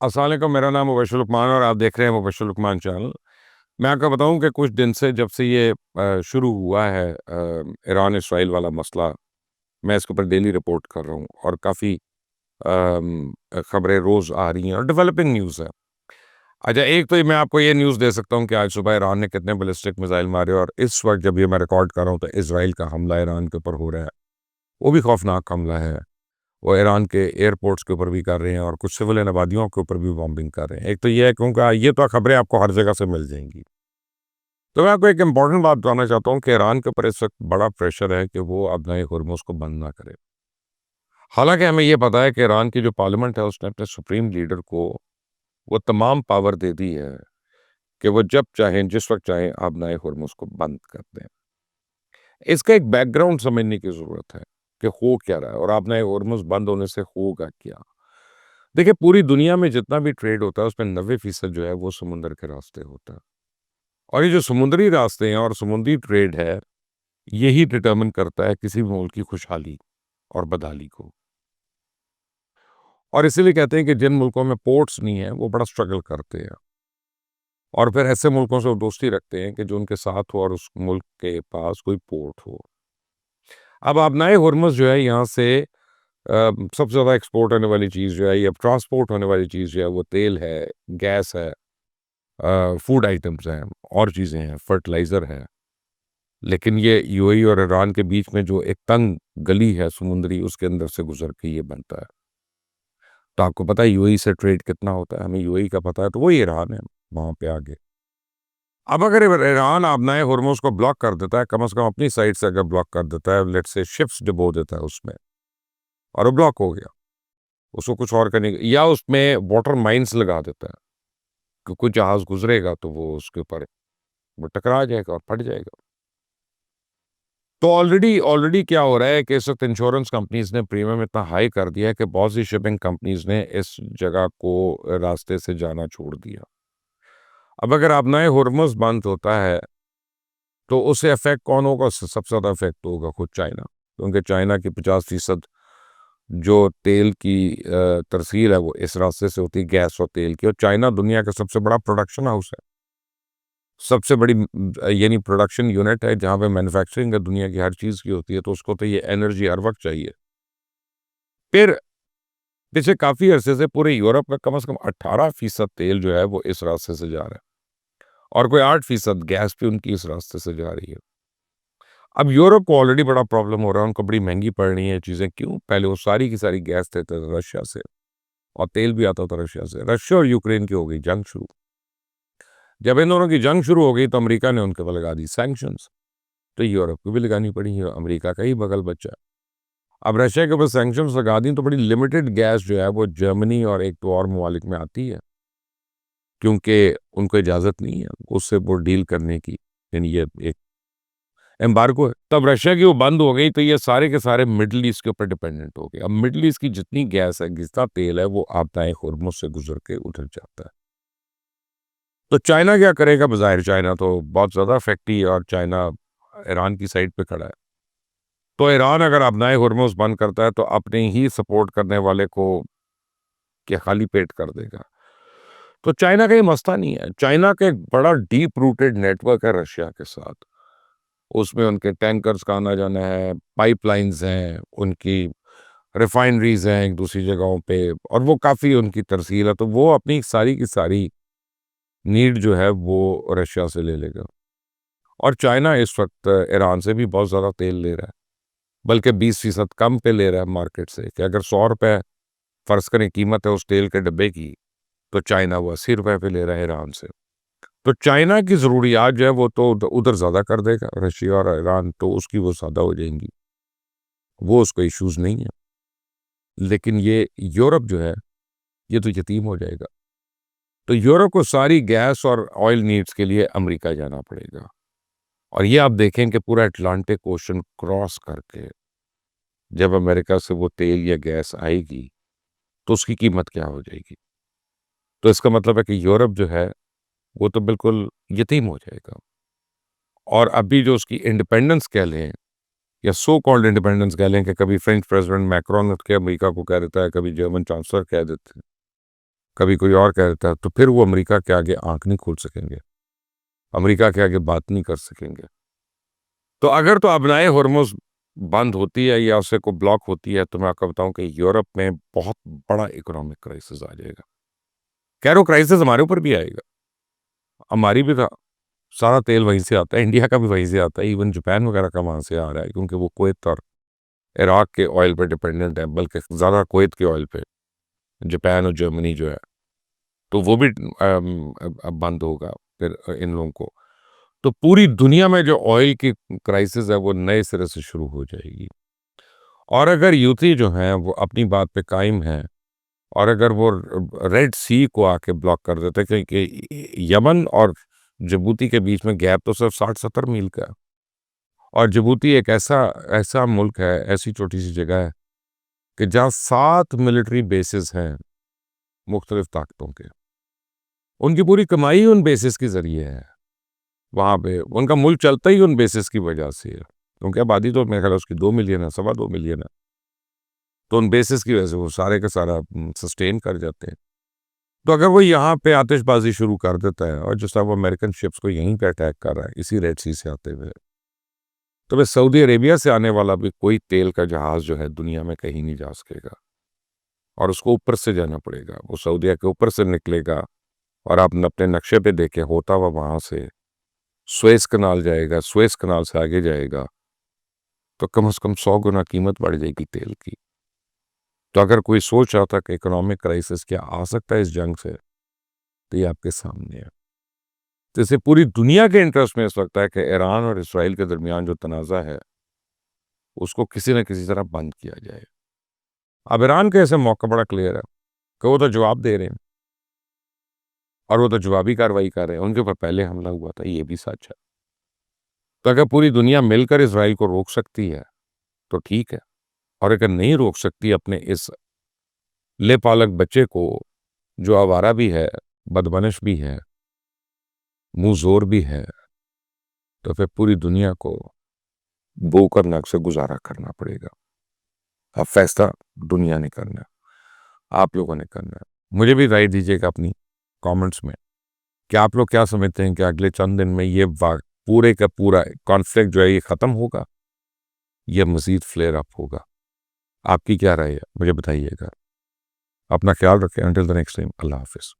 अस्सलाम वालेकुम, मेरा नाम मुबश्शिर लुकमान और आप देख रहे हैं मुबश्शिर लुकमान चैनल। मैं आपको बताऊं कि कुछ दिन से जब से ये शुरू हुआ है ईरान इसराइल वाला मसला, मैं इसके ऊपर डेली रिपोर्ट कर रहा हूं और काफ़ी खबरें रोज़ आ रही हैं और डेवलपिंग न्यूज़ है। अच्छा, एक तो मैं आपको ये न्यूज़ दे सकता हूं कि आज सुबह ईरान ने कितने बैलिस्टिक मिसाइल मारे और इस वक्त जब ये मैं रिकॉर्ड कर रहा हूं तो इसराइल का हमला ईरान के ऊपर हो रहा है। वो भी खौफनाक हमला है। वो ईरान के एयरपोर्ट्स के ऊपर भी कर रहे हैं और कुछ सिविलियन आबादियों के ऊपर भी बॉम्बिंग कर रहे हैं। एक तो ये है, क्योंकि ये तो खबरें आपको हर जगह से मिल जाएंगी। तो मैं आपको एक इम्पॉर्टेंट बात बताना चाहता हूँ कि ईरान के ऊपर इस वक्त बड़ा प्रेशर है कि वो अपना हुर्मुज़ को बंद ना करे। हालांकि हमें ये पता है कि ईरान की जो पार्लियामेंट है उसने अपने सुप्रीम लीडर को वो तमाम पावर दे दी है कि वो जब चाहें जिस वक्त चाहें अपना हुर्मुज़ को बंद कर दें। इसका एक बैकग्राउंड समझने की ज़रूरत है कि हो क्या रहा है और अपना हुर्मुज़ बंद होने से होगा क्या। देखिए, पूरी दुनिया में जितना भी ट्रेड होता है उसमें 90% जो है वो समुंदर के रास्ते होता है और ये जो समुद्री रास्ते हैं और समुद्री ट्रेड है, यही डिटरमिन करता है किसी भी मुल्क की खुशहाली और बदहाली को। और इसीलिए कहते हैं कि जिन मुल्कों में पोर्ट्स नहीं है वो बड़ा स्ट्रगल करते हैं और फिर ऐसे मुल्कों से वो दोस्ती रखते हैं कि जो उनके साथ हो और उस मुल्क के पास कोई पोर्ट हो। अब आबनाए हुर्मुज़ जो है यहाँ से सबसे ज़्यादा एक्सपोर्ट होने वाली चीज़ जो है या ट्रांसपोर्ट होने वाली चीज़ जो है वो तेल है, गैस है, फूड आइटम्स हैं और चीज़ें हैं, फर्टिलाइज़र है। लेकिन ये यूएई और ईरान के बीच में जो एक तंग गली है समुद्री, उसके अंदर से गुज़र के ये बनता है। तो आपको पता है यूएई से ट्रेड कितना होता है? हमें यूएई का पता है, तो वही ईरान है वहाँ पे आगे। अब अगर ईरान अपना हुर्मुज़ को ब्लॉक कर देता है, कम से कम अपनी साइड से अगर ब्लॉक कर देता है, लेट्स से शिप्स डुबो देता है उसमें और वो ब्लॉक हो गया, उसको कुछ और करने या उसमें वाटर माइन्स लगा देता है कि कोई जहाज़ गुज़रेगा तो वो उसके ऊपर वो टकरा जाएगा और फट जाएगा। तो ऑलरेडी ऑलरेडी क्या हो रहा है कि इस वक़्त इंश्योरेंस कंपनीज़ ने प्रीमियम इतना हाई कर दिया है कि बहुत सी शिपिंग कंपनीज़ ने इस जगह को रास्ते से जाना छोड़ दिया। अब अगर अपना हुर्मुज़ बंद होता है, तो उससे इफ़ेक्ट कौन होगा? सबसे ज़्यादा इफ़ेक्ट होगा खुद चाइना, क्योंकि चाइना की 50% जो तेल की तरसील है वो इस रास्ते से होती है, गैस और तेल की। और चाइना दुनिया का सबसे बड़ा प्रोडक्शन हाउस है, सबसे बड़ी यानी प्रोडक्शन यूनिट है जहाँ पे मैन्युफैक्चरिंग है दुनिया की हर चीज़ की होती है, तो उसको तो ये एनर्जी हर वक़्त चाहिए। फिर पिछले काफ़ी अरसे से पूरे यूरोप का कम से कम 18% तेल जो है वो इस रास्ते से जा रहा है और कोई 8% गैस भी उनकी इस रास्ते से जा रही है। अब यूरोप को ऑलरेडी बड़ा प्रॉब्लम हो रहा है, उनको बड़ी महँगी पड़ रही हैं चीज़ें। क्यों? पहले वो सारी की सारी गैस लेते थे रशिया से और तेल भी आता था रशिया से। रशिया और यूक्रेन की हो गई जंग शुरू। जब इन दोनों की जंग शुरू हो गई तो अमेरिका ने उनके ऊपर लगा दी सैंक्शंस, तो यूरोप को भी लगानी पड़ी, अमेरिका का ही बगल बचा। अब रशिया के ऊपर सैंक्शंस लगा दी तो बड़ी लिमिटेड गैस जो है वो जर्मनी और एक दो और ममालिक में आती है, क्योंकि उनको इजाज़त नहीं है उससे वो डील करने की, यानी ये एक एम्बार्गो है। तब रशिया की वो बंद हो गई तो ये सारे के सारे मिडल ईस्ट के ऊपर डिपेंडेंट हो गए। अब मिडल ईस्ट की जितनी गैस है, जितना तेल है, वो आपदाए हुर्मुज़ से गुजर के उधर जाता है। तो चाइना क्या करेगा? बज़ाहिर चाइना तो बहुत ज़्यादा इफेक्टी है और चाइना ईरान की साइड पे खड़ा है। तो ईरान अगर अपनाए हुर्मुज़ बंद करता है तो अपने ही सपोर्ट करने वाले को क्या खाली पेट कर देगा। तो चाइना का ये मसला नहीं है। चाइना का एक बड़ा डीप रूटेड नेटवर्क है रशिया के साथ। उसमें उनके टैंकर्स का आना-जाना है, पाइपलाइन्स हैं, उनकी रिफाइनरीज़ हैं एक दूसरी जगहों पे और वो काफ़ी उनकी तरसील है, तो वो अपनी सारी की सारी नीड जो है वो रशिया से ले लेगा। और चाइना इस वक़्त ईरान से भी बहुत ज़्यादा तेल ले रहा है, बल्कि 20% कम पे ले रहा है मार्केट से कि अगर ₹100 फ़र्ज़ करें कीमत है उस तेल के डब्बे की, तो चाइना वो ₹80 पे ले रहा है ईरान से। तो चाइना की ज़रूरियात जो है वो तो उधर ज़्यादा कर देगा, रशिया और ईरान तो उसकी वो ज़्यादा हो जाएँगी, वो उसको इश्यूज़ नहीं है। लेकिन ये यूरोप जो है, ये तो यतीम हो जाएगा। तो यूरोप को सारी गैस और ऑयल नीड्स के लिए अमेरिका जाना पड़ेगा और ये आप देखें कि पूरा अटलांटिक ओशन क्रॉस करके जब अमेरिका से वो तेल या गैस आएगी, तो उसकी कीमत क्या हो जाएगी? तो इसका मतलब है कि यूरोप जो है, वो तो बिल्कुल यतीम हो जाएगा और अभी जो उसकी इंडिपेंडेंस कह लें या सो कॉल्ड इंडिपेंडेंस कह लें कि कभी फ्रेंच प्रेसिडेंट मैक्रोन के अमेरिका को कह देता है, कभी जर्मन चांसलर कह देते हैं। कभी कोई और कह देता है, तो फिर वो अमेरिका के आगे आंख नहीं खोल सकेंगे, अमेरिका के आगे बात नहीं कर सकेंगे। तो अगर तो अबनाए हुर्मुज़ बंद होती है या उससे को ब्लॉक होती है, तो मैं आपको बताऊँ कि यूरोप में बहुत बड़ा इकोनॉमिक क्राइसिस आ जाएगा। खैर वो क्राइसिस हमारे ऊपर भी आएगा, हमारी भी था, सारा तेल वहीं से आता है, इंडिया का भी वहीं से आता है, इवन जापान वगैरह का वहाँ से आ रहा है, क्योंकि वो कुवैत और इराक के ऑयल पे डिपेंडेंट है, बल्कि ज़्यादा कुवैत के ऑयल पे। जापान और जर्मनी जो है, तो वो भी अब बंद होगा फिर इन लोगों को। तो पूरी दुनिया में जो ऑयल की क्राइसिस है, वो नए सिरे से शुरू हो जाएगी। और अगर यूती जो हैं, वो अपनी बात पे कायम हैं और अगर वो रेड सी को आके ब्लॉक कर देते, क्योंकि यमन और जिबूती के बीच में गैप तो सिर्फ 60-70 मील का है। और जिबूती एक ऐसा ऐसा मुल्क है, ऐसी छोटी सी जगह है कि जहाँ 7 मिलिट्री बेसिस हैं मुख्तलिफ ताकतों के। उनकी पूरी कमाई उन बेसिस के जरिए है, वहाँ पे उनका मुल्क चलता ही उन बेसिस की वजह से है, क्योंकि आबादी तो मेरे ख्याल उसकी 2 मिलियन है, 2.25 मिलियन है। तो उन बेसिस की वजह से वो सारे का सारा सस्टेन कर जाते हैं। तो अगर वो यहाँ पे आतिशबाजी शुरू कर देता है, और जिस तरह वो अमेरिकन शिप्स को यहीं पे अटैक कर रहा है, इसी रेड सी से आते हुए, तो वे सऊदी अरेबिया से आने वाला भी कोई तेल का जहाज जो है दुनिया में कहीं नहीं जा सकेगा, और उसको ऊपर से जाना पड़ेगा। वो सऊदीया के ऊपर से निकलेगा, और आप अपने नक्शे पे देखें, होता हुआ वहां से सुएज कनाल जाएगा, सुएज कनाल से आगे जाएगा, तो कम से कम 100 गुना कीमत बढ़ जाएगी तेल की। तो अगर कोई सोच रहा था कि इकोनॉमिक क्राइसिस क्या आ सकता है इस जंग से, तो ये आपके सामने है। तो इसे पूरी दुनिया के इंटरेस्ट में इस लगता है कि ईरान और इसराइल के दरमियान जो तनाज़ा है, उसको किसी न किसी तरह बंद किया जाए। अब ईरान के ऐसे मौका बड़ा क्लियर है कि वो तो जवाब दे रहे हैं, और वो तो जवाबी कार्रवाई कर रहे हैं। उनके ऊपर पहले हमला हुआ था, ये भी सच है। तो अगर पूरी दुनिया मिलकर इसराइल को रोक सकती है, तो ठीक है, और अगर नहीं रोक सकती अपने इस लेपालक बच्चे को, जो आवारा भी है, बदमाश भी है, मुंह जोर भी है, तो फिर पूरी दुनिया को बोकर नक से गुजारा करना पड़ेगा। अब फैसला दुनिया ने करना है, आप लोगों ने करना है। मुझे भी राय दीजिएगा अपनी कमेंट्स में कि आप लोग क्या समझते हैं कि अगले चंद दिन में ये पूरे का पूरा कॉन्फ्लिक्ट जो है ये खत्म होगा या मजीद फ्लेयर अप होगा? आपकी क्या राय है, मुझे बताइएगा। अपना ख्याल रखें। Until the next time, Allah Hafiz.